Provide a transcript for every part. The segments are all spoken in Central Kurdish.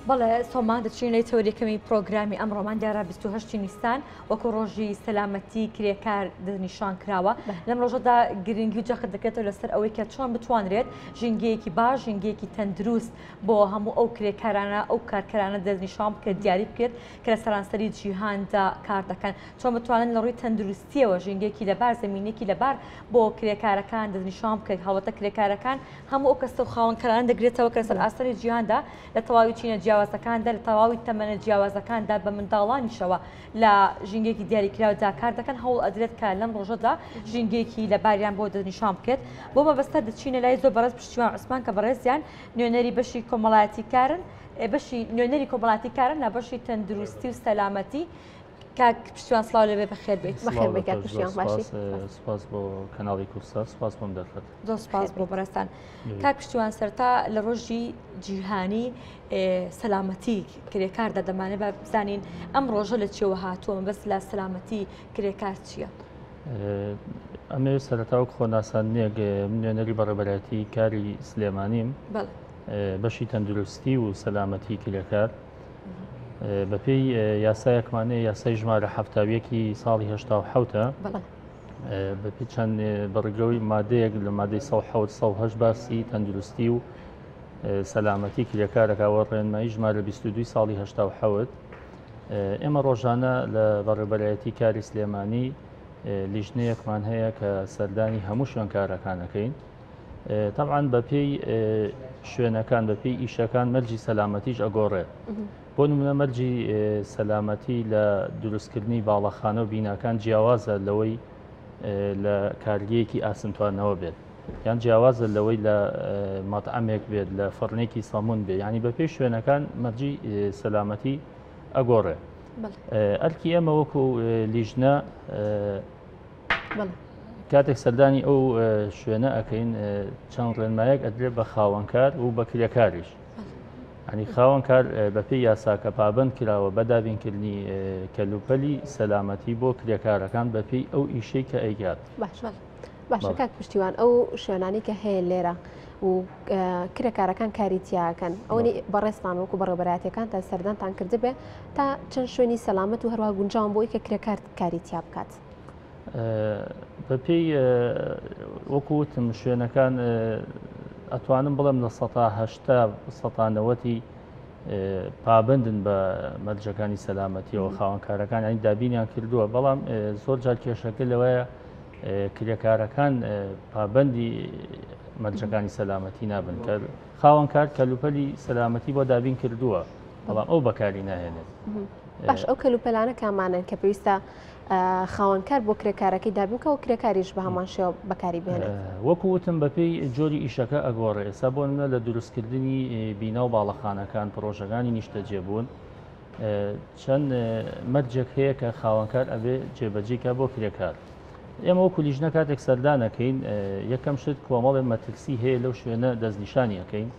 بەڵێ سۆمان دەچین لەی تەوریەکەمی پرۆگرامی ئەمڕۆمان دیارە 28 نیسان وەکو ڕۆژی سەلامەتی کرێکار دەنیشان کراوە لەم ڕۆژەدا گرنگی و جەخت دەکرێتەوە لەسەر ئەوەی کە چۆن بتوانرێت ژینگەیەکی باش ژینگەیەکی تەندروست بۆ هەموو ئەو کرێکارانە ئەو کارکەرانە دەنیشان بکرێت دیاری بکرێت کە لە سەرانسەری جیهاندا کار دەکەن چۆن بتوانن لە ڕووی تەندروستیەوە ژینگەیەکی لەبار زمینێکی لەبار بۆ کرێکارەکان دەنیشان بکرێت هاوڵاتە کرێکارەکان هەموو ئەو کەسە و خاوەنکەران دەگرێتەوە کە لەسەر ئاستەری جیهاندا لە تەواوی چینە جیاوازەکاندا لە تەواوی تەمەنە جیاوازەکاندا بە منداڵانیشەوە لە ژینگەیەکی دیاریکراوەدا کار دەکەن هەوڵ ئەدرێت کە لەم ڕۆژەدا ژینگەیەکی لە باریان بۆ دەنیشان بکرێت بۆ مەبەستە دەچینە لای زۆر بەڕێز پشتیوان عوسمان کە بەڕێزیان نوێنەری بەشی کۆمەڵایەتیکارن بەشی نوێنەری کۆمەڵایەتیکارن لە بەشی تەندروستی و سەلامەتی کاک پشتیوان سڵاو لەبێ بەخێر بیت بەخێر بیت کاک پشتیوان باشی سپاس بۆ کەناڵی کورسا سپاس بۆم دەرفەت زۆر سپاس بۆ بەڕێستان کاک پشتیوان سەرتا لە ڕۆژی جیهانی سەلامەتی کرێکاردا دەمانێت بزانین ئەم ڕۆژە لە چێوە هاتووە بەس لە سەلامەتی کرێکار چییە؟ ئەمێ سەرەتاوە خۆناساننیەک نوێنەری بەڕێبەرەتی کاری سلێمانیم بەشی تەندروستی و سەلامەتی کرێکار بەپێی یاسایەکمانەیە یاسای ژمارە هەفتاویەکی ساڵی هێشتا و حەوتە بەپی چەند بەڕگەوەی مادەیەک لە مادەی 1970 باسی تەندروستی و سەلامەتی کرێکارەکەوە ڕێنمایی ژمارە 22 ساڵی هێشتا و حەوت ئێمە ڕۆژانە لە بەڕێبەرایەتی کاری سلێمانی لیژنەیەکمان هەیە کە سەردانی هەموو شوێنکارەکانەکەین طبعاً بەپێی شوێنەکان بەپێی ئیشەکان مەرجی سەلامەتیش ئەگۆڕێت بۆ نمونە مەرجی سەلامەتی لە دروستکردنی باڵەخانە و بیناکان جیاوازە لەوەی لە کارگەیەکی ئاسنتوانەوە بێت یان جیاوازە لەوەی لە مەطعەمێک بێت لە فڕنێکی سەمون بێت ینی بەپێی شوێنەکان مەرجی سەلامەتی ئەگۆڕێ ئەرکی ئێمە وەکو لیژنە کاتێک سەردانی ئەو شوێنە ئەەکەین چەند ڕێنمایەک ئەدرێت بە خاوەنکار و بە کرێکاریش ینی خاوەنکار بەپێی یاساکە پابند کراوە بە دابینکردنی کەلوپەلی سەلامەتی بۆ کرێکارەکان بەپێی ئەو ئیشەی کە ئەیگات باشە کاک پشتیوان ئەو شوێنانی کە هەیە لێرە و کرێکارەکان کاریتیاکەن ئەوەی بەڕێستان وەکو بەڕێبەراتیەکان تا سەردانتان کردبێ تا چەند شوێنی سەلامەت و هەروە گونجاوم بۆی کە کرێکار کاریتیا بکات بەپێی وەکوتم شوێنەکان ئەتوانم بڵێم لە 1970 پابندن بە مەرجەکانی سەلامەتیەوە خاوەنکارەکان ینی دابینیان کردووە بەڵام زۆر جار کێشەکە لەوەیە کرێکارەکان پابندی مەرجەکانی سەلامەتی نابن کە خاوەنکار کەلوپەلی سەلامەتی بۆ دابین کردووە بەڵام ئەو بەکاری ناهێنێت باش ئەو کەلوپەلانە کامانن کە پێویستە خاوەنکار بۆ کرێکارەکەی دابینکە و کرێکاریش بە هەمان شێوە بەکاری بێنێت وەکو وتم بەپێی جۆری ئیشەکە ئەگۆڕێ ئێستا بۆ نمونە لە دروستکردنی بینا و باڵەخانەکان پرۆژەکانی نیشتەجێبوون چەند مەرجێک هەیە کە خاوەنکار ئەبێ جێبەجێکە بۆ کرێکار ئێمە وەکو لیژنە کاتێک سەردانەکەین یەکەم شت کۆمەڵێ مەترسی هەیە لەو شوێنە دەستنیشانی ئەەکەین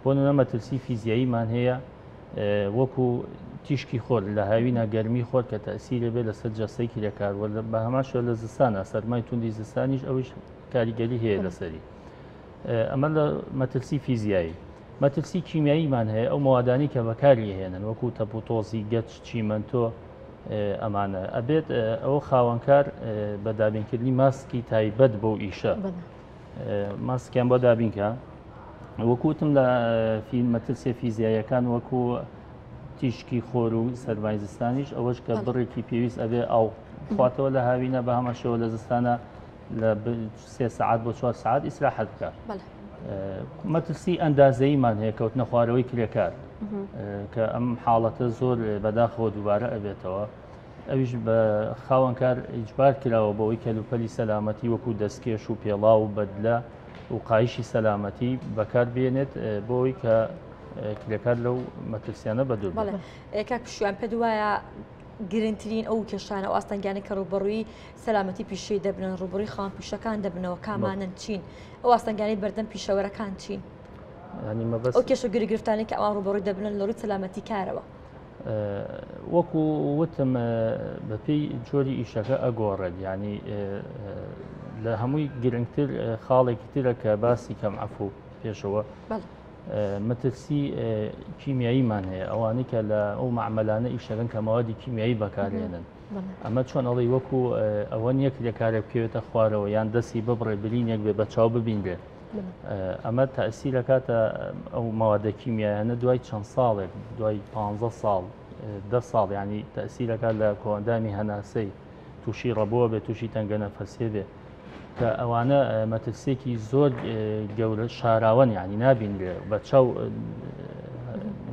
بۆ نمونە مەترسی فیزیاییمان هەیە وەکو تیشکی خۆر لە هاوینە گەرمی خۆر کە تەسیرە بێت لەسەر جەستەی کرێکار بە هەمان شوێ لە زستانە سەرمای توندی زستانیش ئەوش کاریگەری هەیە لەسەری ئەمە لە مەترسی فیزیایی مەترسی کیمیاییمان هەیە ئەو موادانی کە بەکاری هێنن وەکو تەپوتۆزی گەچ چیمەنتۆ ئەمانە ئەبێت ئەو خاوەنکار بە دابینکردنی ماسکی تایبەت بۆ ئیشە ماسکیان بۆ دابینکە وەکوتم لە مەترسێ فیزیاییەکان وەکو تیشکی خۆر و سەرمای زستانیش ئەوەش کە بڕێکی پێویست ئەبێ ئەو خواتەوە لە هاوینە بە هەمەشەوە لە زستانە لە 3 سعات بۆ 4 سعات ئیسراحەت بکات مەترسی ئەندازەییمان هەیە کەوتنە خوارەوەی کرێکار کە ئەم حاڵەتە زۆر بەداخەوە دووبارە ئەبێتەوە ئەویش بە خاوەنکار ئیجبار کراوە بەوەی کەلوپەلی سەلامەتی وەکو دەستکێش و پێڵاو و بەدلە و قایشی سەلامەتی بەکار بێنێت بۆی کە کرێکار لەو مەترسیانە بەدوور کاک پشتیوان پێ وایە گرنگترین ئەو کێشانە و ئاستەنگیانی کە ڕوبەڕووی سەلامەتی پیشەی دەبنن ڕوبەڕووی خاوەن پیشەکان دەبنەوە کامانن چین ئەو ئاستەنگیانی بەردەم پیشەوەرەکان چین ئەو کێشە گرفتانی کە ئەوان ڕوبەڕووی دەبنن لە ڕووی سەلامەتی کارەوە وەکو وتم بەپێی جۆری ئیشەکە ئەگۆڕێت ینی لە هەمووی گرنگتر خاڵێکی ترە کە باسی کەم عەفو پێشەوە مەترسی کیمیاییمان هەیە ئەوانەی کە لە ئەو معمەلانە ئیشەکەن کە مەوادی کیمیایی بەکارێنن ئەمە چۆن ئەڵی وەکو ئەوە نیەک لێکارێ بکەوێتە خوارەوە یان دەستی ببڕێ برینێک بێ بە چاو ببینرێ ئەمە تەئسیر دەکاتە ئەو مەوادە کیمیایانە دوای چەند ساڵێک دوای 15 ساڵ 10 ساڵ ینی تەئسیرەکات لە کۆندامی هەناسەی تووشی ڕەبووە بێ تووشی تەنگە نەفەسێ بێ کە ئەوانە مەترسێکی زۆر گەورە شاراوەن ینی نابینرێ بە چاو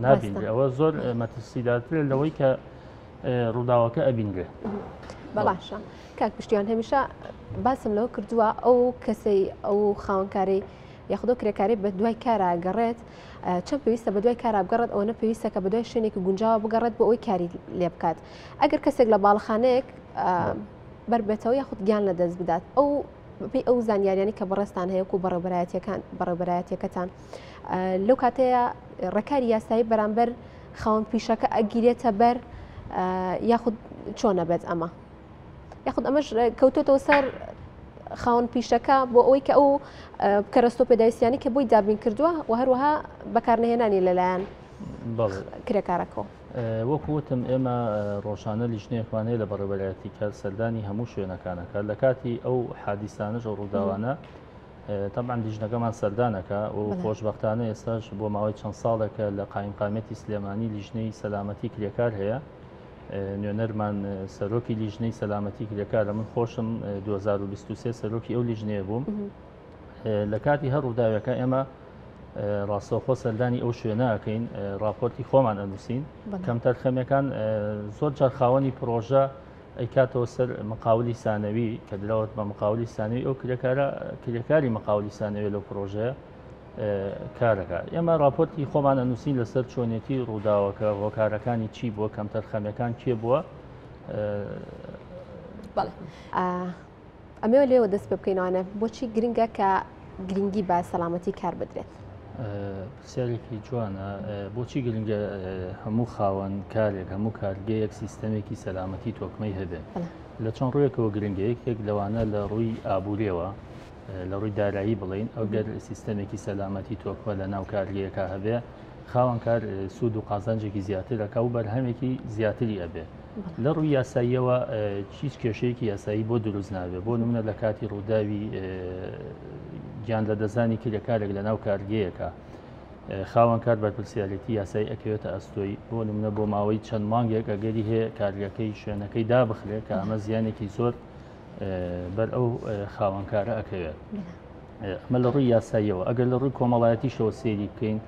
نابینرێ ئەوە زۆر مەترسیدارترێت لەوەی کە ڕووداوەکە ئەبینرێ. بەڵاشە کاک پشتیوان هەمیشە باسم لەوە کردووە ئەو کەسەی ئەو خاوەنکاری یاخودۆ کرێکاری بە دوای کارە گەڕێت چەند پێویستە بە دوای کارا بگەڕێت ئەوە پێویستە کە بە دوای شوێنێکی گونجاوە بگەڕێت بۆ ئەوی کاری لێ بکات ئەگەر کەسێک لە باڵخانەیەک بربێتەوە یاخود گیان لە دەست بدات ئەو زانیاریانی کە بەڕێستان هەیە و بەڕێبەرایەتیەکەتان لەو کاتەیە ڕێکاری یاسایی بەرامبەر خاوەن پیشەکە ئەگیرێتە بەر یاخود چۆنە بێت ئەمە یاخود ئەمەش کەوتۆتەوە سەر خاوەن پیشەکە بۆ ئەوەی کە ئەو کەرەستۆ پێداویستیانی کە بۆی دابین کردووە و هەروەها بەکارنهێنانی لەلایەن کرێکارەکەەوە وەکوتم ئێمە ڕۆژانە لیژنەیەکوانەیە لە بەڕێبەرایەتی کار سەردانی هەموو شوێنەکانەکە لە کاتی ئەو حادیسانەش و ڕووداوانە تەبعاً لیژنەکەمان سەردانەکە و خۆشبەختانە ئێستاش بۆ ماوەی چەند ساڵێکە لە قایمقامەتی سلێمانی لیژنەی سەلامەتی کرێکار هەیە نوێنەرمان سەرۆکی لیژنەی سەلامەتی کرێکارە من خۆشم 2023 سەرۆکی ئەو لیژنەیە بووم لە کاتی هەر ڕووداوەکە ئێمە ڕاستەوخۆ سەردانی ئەو شوێنەکەین راپۆرتی خۆمان ئەنووسین کەم تەرخەمەکان زۆر جار خاوەنی پرۆژە ئەیکاتەوە سەر مقاولی سانەوی کە دراوت بە مقاولی سانەوی ئەو کرێکاری مقاولی سانەوێ لەو پرۆژەیە کارەکە ئێمە راپۆرتی خۆمان ئەنووسین لەسەر چۆنێتی ڕووداوەکە هۆکارەکانی چی بووە کەم تەرخەمەکان کێ بووە ئەمێوە لێوە دەست پێ بکەینەوەە بۆچی گرنگە کە گرنگی بە سەلامەتی کار بدرێت پرسیارێکی جوانە بۆچی گرنگە هەموو خاوەن کارێک هەموو کارگەیەک سیستەمێکی سەلامەتی تۆکمەی هەبێت لە چەند ڕوویەکەوە گرنگەیەک لەوانە لە ڕووی ئابوووریەوە لە ڕووی دارایی بڵین ئەو گەر سیستەمێکی سەلامەتی تۆکمە لە ناو کارگەیەکە هەبێ خاوەن کار سوود و قازانجێکی زیاترەکە و بەرهەمێکی زیاتری ئەبێ لە ڕووی یاساییەوە هیچ کێشەیەکی یاسایی بۆ دروست نابێت بۆ نمونە لە کاتی ڕووداوی گیان لە دەزانی کرێکارێک لە ناو کارگەیەکە خاوەن کار بەرپرسیارەتی یاسایی ئەکەوێتە ئەستۆی بۆ نمونە بۆ ماوەی چەند مانگێک ئەگەری هەیە کارگەکەی شوێنەکەی دابخرێت کە ئەمە زیانێکی زۆر بەر ئەو خاوەنکارە ئەکەوێت ئەمە لە ڕووی یاساییەوە ئەگەر لە ڕووی کۆمەڵایەتیشەوە سێری بکەین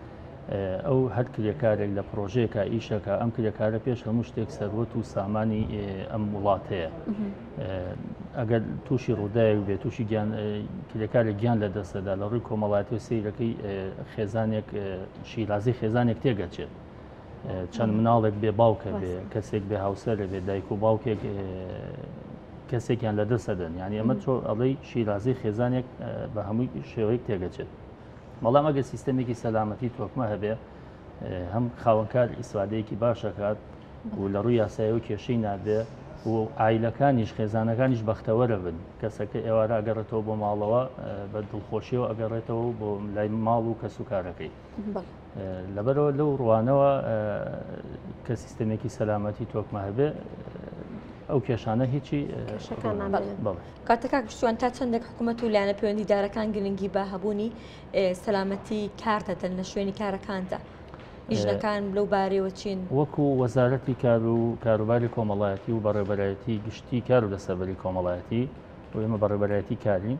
ئەو هەر کرێکارێک لە پرۆژەیەکە ئیشەکە ئەم کرێکارە پێش هەموو شتێک سەروەت و سامانی ئەم وڵات هەیە ئەگەر تووشی ڕووداوێک بێت تووشی کرێکارێک گیان لە دەستەدا لە ڕووی کۆمەڵایەتی و سیرەکەی خێزانێک شیرازی خێزانێک تێگەچێت چەند مناڵێک بێ باوکە بێ کەسێک بێ هاوسەرە بێ دایک و باوکێک کەسێکیان لە دەستەدەن ینی ئەمە چۆ ئەڵەی شیرازی خێزانێک بە هەمووی شێوەیەک تێگەچێت بەڵام ئەگەر سیستەمێکی سەلامەتی تۆکمە هەبێ هەم خاوەنکار ئیسفادەیەکی باشەکات و لە ڕووی یاسایی و کێشەی نابێ و ئایلەکانیش خێزانەکانیش بەختەوەرە بن کەسەکە ئێوارە ئەگەڕێتەوە بۆ ماڵەوە بە دڵخۆشیەوە ئەگەڕێتەوە بۆ لای ماڵ و کەس و کارەکەی لەبەرەوە لەو ڕوانەوە کە سیستەمێکی سەلامەتی تۆکمە هەبێ ئەو کێشانە هیچی کاتەکە پشتیوان تا چەندێک حکوومەت و لایەنە پەیوەندیدارەکان گرنگی بە هەبوونی سەلامەتی کارتەتەن لە شوێنی کارەکاندا لیژنەکان لەو بارەوە چین وەکو وەزارەتی کار و کاروباری کۆمەڵایەتی و بەڕێبەرایەتی گشتی کار و دەسەبەری کۆمەڵایەتی و ئێمە بەڕێبەرایەتی کارین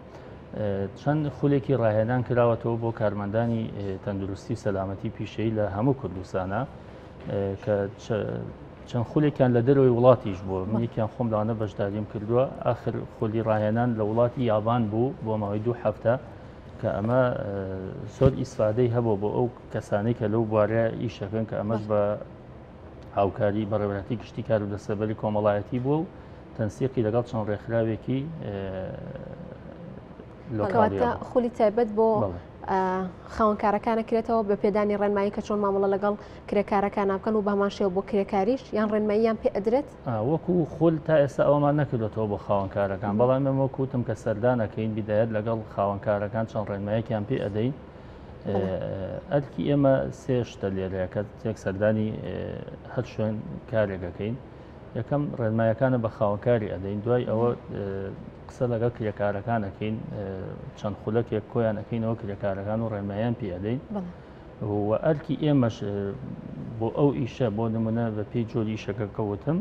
چەند خولێکی ڕاهێنان کراوەتەوە بۆ کارمەندانی تەندروستی و سەلامەتی پیشەی لە هەموو کوردستانە کە چەند خولێکیان لە دەروی وڵاتیش بوو منێکیان خۆم لەوانە بەشداریم کردووە ئاخر خولی ڕاهێنان لە وڵاتی یابان بوو بۆ ماوەی 2 هەفتە کە ئەمە زۆر ئیسفادەی هەبوو بۆ ئەو کەسانەی کە لەو بوارە ئیشەکەن کە ئەمەش بە هاوکاری بەڕێوەتی گشتی کار و دەسەبەری کۆمەڵایەتی بووە و تەنسیقی لەگەڵ چەند ڕێکخراوێکی لۆکاڵیە خولی تایبەت بۆ خاوەنکارەکانە کرێتەوە بە پێدانی ڕێنمایی کە چۆن مامەڵە لەگەڵ کرێکارەکان ناکەن و بەمان شێوە بۆ کرێکاریش یان ڕێنماییان پێ ئەدرێت وەکو خول تا ئێستا ئەومان نەکردێتەوە بۆ خاوەنکارەکان بەڵام ئێمە وەکوتم کە سەردانەکەین بیدایەت لەگەڵ خاوەنکارەکان چەند ڕێنماییەکیان پێ ئەدەین ئەرکی ئێمە سێ شتە لێرەیە کە تێک سەردانی هەر شوێن کارێکەکەین. یەکەم ڕێنمایەکانە بە خاوەنکاری ئەدەین، دوای ئەوە قسە لەگەڵ کرێکارەکانەکەین، چەند خولەکێک کۆیان ئەەکەینەوە کرێکارەکان و ڕێنمایان پێ ئەدەین. و ئەرکی ئێمەش بۆ ئەو ئیشە بۆ نمونە بە پێی جۆری ئیشەکە کەوتم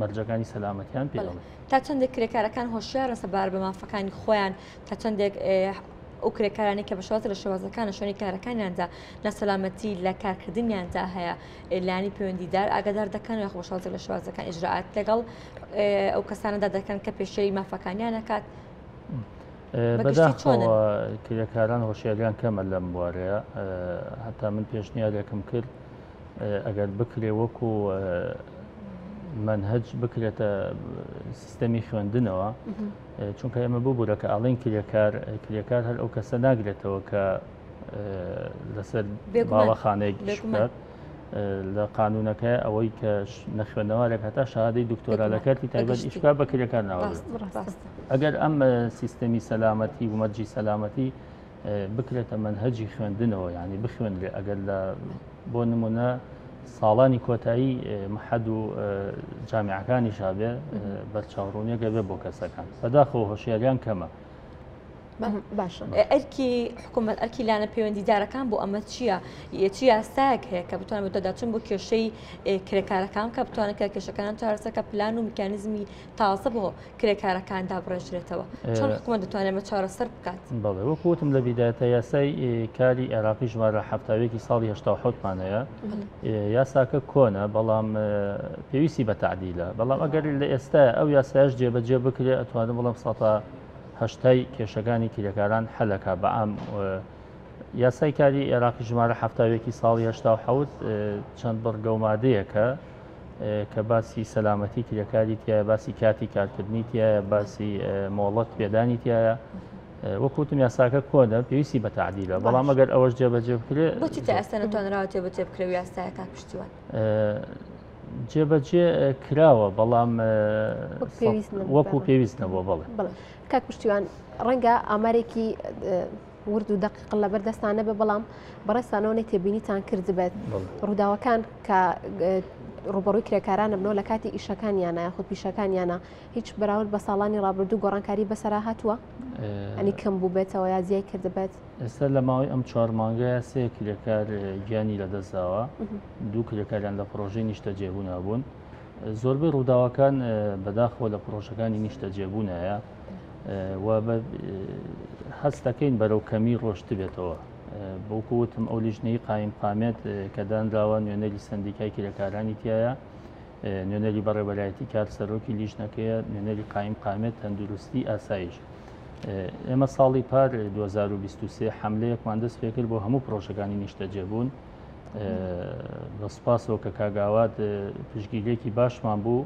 مەرجەکانی سەلامەتیان پێ دەڵێن. تا چەندێک کرێکارەکان هۆشیارە سەبار بە مافەکانی خۆیان، تا چەندێک ئەو کرێکارانی کە بەشوازە لە شێوازەکانە شوێنی کارەکانیاندا نەسەلامەتی لە کارکردنیاندا هەیە لانی پەیوەندیدار ئاگادار دەکەن و بەشوازە لە شێوازەکان ئیجراعات لەگەڵ ئەو کەسانەدا دەکەن کە پێشەری مافەکانیان نەکات. بەداخەوە کرێکاران هۆشیاریان کەمە لەم بوارەیە، هەتا من پێشنیارێکم کرد ئەگەر بکرێ وەکو منهج بکرێتە سیستەمی خوێندنەوە، چونکە ئێمە ببوورە کە ئاڵین کرێکار هەر ئەو کەسە ناگرێتەوە کە لەسەر باوەخانەیەک بکات لە قانونەکە ئەوەی کە نەخوێنەوارێک هەتا شەهادەی دکتۆرا لە کارتی تایبەت ئیشکا بە کرێکار ناوەبێت. ئەگەر ئەم سیستەمی سەلامەتی و مەرجی سەلامەتی بکرێتە منهجی خوێندنەوە، یعنی بخوێنرێ، ئەگەر لە بۆ نمونە ساڵانی کۆتایی محەد و جامیعەکانی شابێ بەرچاوڕوونیەکە بێ بۆ کەسەکان، بەداخەوە هۆشیاریان کەمە. باشە ئەرکی حکوومەت ئەرکی لاە پەیوەندیدارەکان بۆ ئەمە چییە؟ چی یاسایەک هەیە کە بتوانێت بۆ دەداچن بۆ کێشەی کرێکارەکان کە بتوانێت کە کێشەکانان چارەسەرکە پلان و میکانیزمی تازە بۆ کرێکارەکاندا بڕێژرێتەوە. چۆن حکوومەت دەتوانێت ئەمە چارەسەر بکات؟ بەڵێ وەکوتم لە بیدایەتە یاسای کاری عێراقی ژمارە هەفتاوێکی ساڵی 1970مانەیە، یاساکە کۆنە بەڵام پێویستی بە تعدیلە، بەڵام ئەگەر لە ئێستا ئەو یاسایش جێبەجێ بکرێ ئەتوانێت بڵام سەتا هەشتای کێشەکانی کرێکاران حەلەکە بەعام. یاسای کاری عێراقی ژمارە هەفتاوێکی ساڵی 1970 چەند بڕگەومادەیەکە کە باسی سەلامەتی کرێکاری تایە، باسی کاتی کارکردنی تایە، باسی مۆڵەت پێدانی تایە. وەکوتم یاساکە کۆنە پێویستی بە تعدیلە، بەڵام ئەگەر ئەوەش جێبەجێ بکرێت بۆچی تا ئێستا نەتوانراوە جێبەجێ بکرێت یاسایەکە پشتیوان؟ جێبەجێ کراوە بەڵام وەکو پێویست نەبووە. بەڵێ کاک پشتیوان ڕەنگە ئامارێکی ورد و دقیق لە بەردەستانە بێ، بەڵام بەڕێستانەوەی تێبینیتان کرد بێت ڕووداوەکان کە ڕوبەڕووی کرێکارانە بنەوە لە کاتی ئیشەکانیانە یاخود پیشەکانیانە هیچ بەراورد بە ساڵانی ڕابردوو گۆڕانکاری بەسەرا هاتووە؟ ئەنی کەم بوو بێتەوە یا زیای کردبێت؟ ئێستا لە ماوەی ئەم 4 مانگەیە 3 کرێکار گیانی لەدەستداوە، 2 کرێکاریان لە پرۆژەی نیشتە جێبوون نابوون. زۆربەی ڕووداوەکان بەداخەوە لە پرۆژەکانی نیشتە جێبوونایە و هەست دەکەین بەرەو کەمی ڕۆشت بێتەوە. بۆکوتم ئەو لیژنەی قایم قامێت کە دانراوە نوێنەری سندیکای کرێکارانی تایە، نوێنەری بەڕێوەبەرایەتی کار سەرۆکی لیژنەکەیە، نوێنەری قایم قامێت تەندروستی ئاسایش. ئێمە ساڵی پار 2023 حملەیەکمان دەست پێ کرد بۆ هەموو پرۆژەکانی نیشتە جێبوون. بەسپاسەوە کە کاگاوات پشتگیرێکی باشمان بوو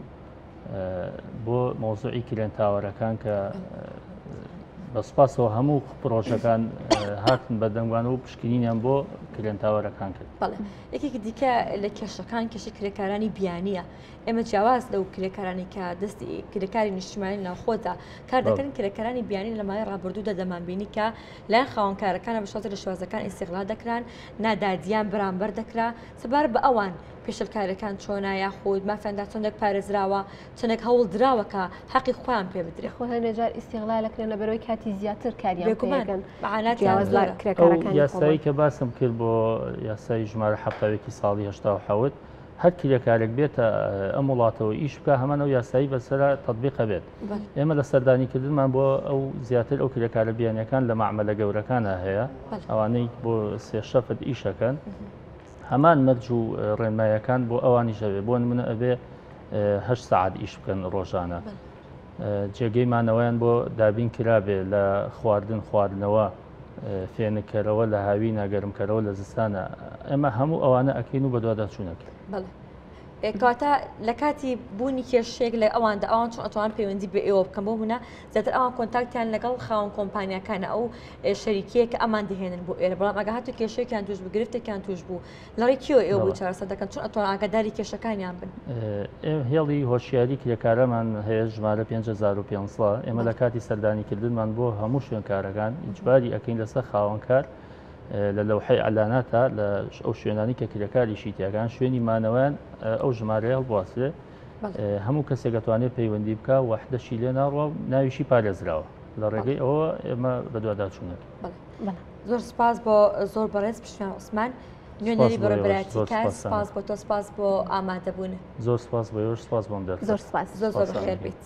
بۆ مۆزوعی کرێنتاوەرەکان کە بەسپاسەوە هەموو پرۆژەکان هاتن بەدەنگوان و پشکنینیان بۆ کرێنتاوەرەکان کرد. بەڵێ یەکێکی دیکە لە کێشەکان کێشە کرێکارانی بیانیە. ئێمە جیاواز لەو کرێکارانی کە دەستی کرێکاری نیشتیمانی ناوخۆدا کار دەکەن کرێکارانی بیانی لە مای ڕابردوودا دەمانبینی کە لایەن خاوەنکارەکانە بەشڵاتە لە شوازەکان ئیستیغلا دەکران، نادادیان بەرامبەر دەکرا سەبار بە ئەوان پێشەلکارەکان چۆنا یاخود مافێندا چۆندێک پارێزراوە، چەندێک هەوڵ دراوەکە حەقی خۆیان پێ بدرێ. خۆ هەنێجار ئیستیغلا لەکرێن لە بەرەوەی کاتی زیاتر کاریان پێکەن. یاسایی کە باسم کرد بۆ یاسای ژمارە هەفتاوێکی ساڵی 1970 هەر کرێکارێک بێتە ئەم وڵاتەوە ئیش بکە هەمانەوە یاسایی بەسەرا تەطبیقە بێت. ئێمە لە سەردانیکردنمان بۆ ئەو زیاتر ئەو کرێکارە بیانیەکان لە مەعمەلە گەورەکانە هەیە، ئەوانەی بۆ 3 شەفت ئیشەکەن، هەمان مەرج و ڕێنمایەکان بۆ ئەوانی شەوێ بۆ نمونە ئەبێ 8 سەعات ئیش بکەن ڕۆژانە. جێگەیمانەوەیان بۆ دابین کرابێ لە خواردنەوە، فێنکەرەوە لە هاوی ناگەرمکەرەوە لە زستانە. ئەمە هەموو ئەوانە ئەکەین و بەدواداچوونەکە. کاتە لە کاتی بوونی کێشێک لە ئەواندا ئەوان چۆن ئەتوان پەیوەندی بە ئێوە بکەم بۆ منە زیاتر ئەوان کۆنتاکتیان لەگەڵ خاوەن کۆمپانیەکانە ئەو شەریکەیە کە ئەمان دەهێنن بۆ ئێرە، بەڵام ئەگە هاتو کێشێکیان توش بوو گرفتێکیان توش بوو لەڕێی کێوە ئێوە بوو چارەسەر دەکەن چۆن ئەتوان ئاگاداری کێشەکانیان بن؟ هێڵی هۆشیاری کرێکارەمان هەیە ژمارە 5500. ئێمە لە کاتی سەردانیکردنمان بۆ هەموو شوێنکارەکان ئیجباری ئەکەین لەسەر خاوەنکار لە لەوحەی ئەلاناتە لە ئەو شوێنانی کە کرێکاریشی تیاگان شوێنی مانەوەیان ئەو ژمارەیە هەڵبواسێ هەموو کەسێک دەتوانێت پەیوەندی بکە وحدەشی لێ ناڕوە ناویشی پارێزراوە لە ڕێگەی ئەوە ئێمە بەدواداچوونێت. زۆر سپاس بۆ زۆر بەڕێز پشتیوان عوسمان نوێنەری بەڕێبەتی کار سپاس بۆ تۆ سپاس بۆ ئامادەبوون زۆر سپاس بۆ سپاس بۆم دەر زۆر سپاس زۆر زۆر خێر بیت.